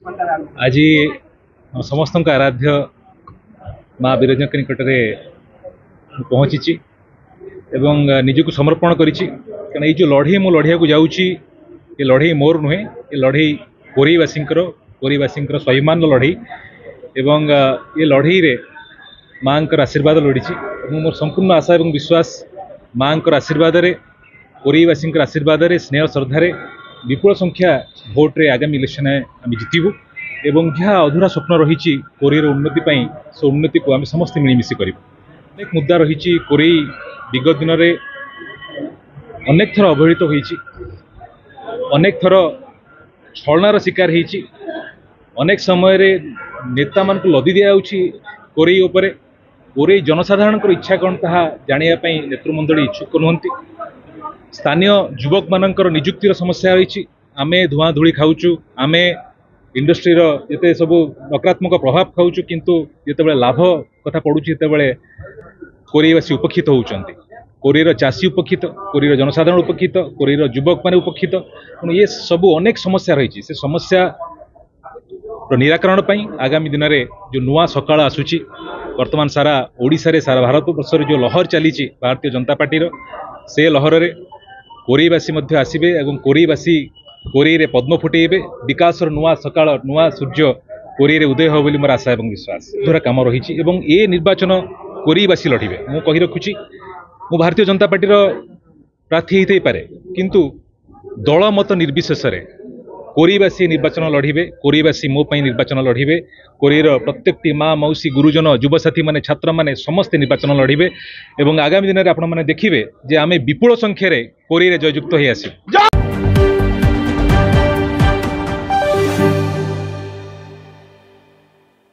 आज समस्त आराध्य माँ विरजा निकट में पहुँची एवं निजक समर्पण करी जो लड़े मु लड़िया को जाऊँगी ये लड़े मोर नुहे ये लड़े कोरीवासी स्वाभिमान लड़े एवं ये लड़े रे माँ आशीर्वाद लड़ी मोर संपूर्ण आशा और विश्वास माँ आशीर्वाद कोरीवासी आशीर्वाद स्नेह श्रद्धार विपुल संख्या भोट्रे आगामी इलेक्शन आम जितबू एवं जहाँ अधूरा स्वप्न रही कोरीर उन्नति से उन्नति को आम समस्त मिलमिशि कर अनेक मुद्दा रही कोरी विगत दिन में अनेक थर अवहेलित होती अनेक थर छलनार शिकार होती अनेक समय नेता मान लदी दि कोरी उपरे कोरी जनसाधारण इच्छा कौन ताहा जानापी नेतृमंडली इच्छुक नुहति स्थानीय युवक मानकर निजुक्तिर समस्या रही आमे धुआं धूली खाऊचु आमे इंडस्ट्रीर जिते सब नकारात्मक प्रभाव खाऊचु किंतु जिते लाभ कथा पड़ुछि तेबेले कोरीवासी उपक्षित होउचंती कोरीर चाषी उपक्षित कोरीर जनसाधारण उपक्षित कोरीर युवक माने उपक्षित ये सब अनेक समस्या रही से समस्या निराकरण पई आगामी दिन में जो नुआ सकाळ आसुची वर्तमान सारा ओडिशा रे सारा भारत वर्ष जो लहर चली भारतीय जनता पार्टी से लहर रे कोरीवासी मध्य आसिबे एवं कोरीवासी कोरी रे पद्म फुटेबे विकास नुआ सकाळ नुआ सूर्य कोरी रे उदय हो बोली मोर आशा एवं विश्वास द्वारा काम रही एवं ए निर्वाचन कोरीवासी लड़िबे मु कहि रखुची मु भारतीय जनता पार्टी प्रार्थी होते पारे किंतु दल मत निर्विशेष रे कोरीवासी निर्वाचन लड़िबे कोरीवासी मो पई निर्वाचन लड़िबे कोरीर प्रत्येकटी माँ मौसी गुरुजन युवसाथी माने छात्र माने समस्त निर्वाचन लड़िबे एवं आगामी दिन में आपण माने देखिबे जे आमे विपुल संख्यार कोरी रे जययुक्त होई आसी।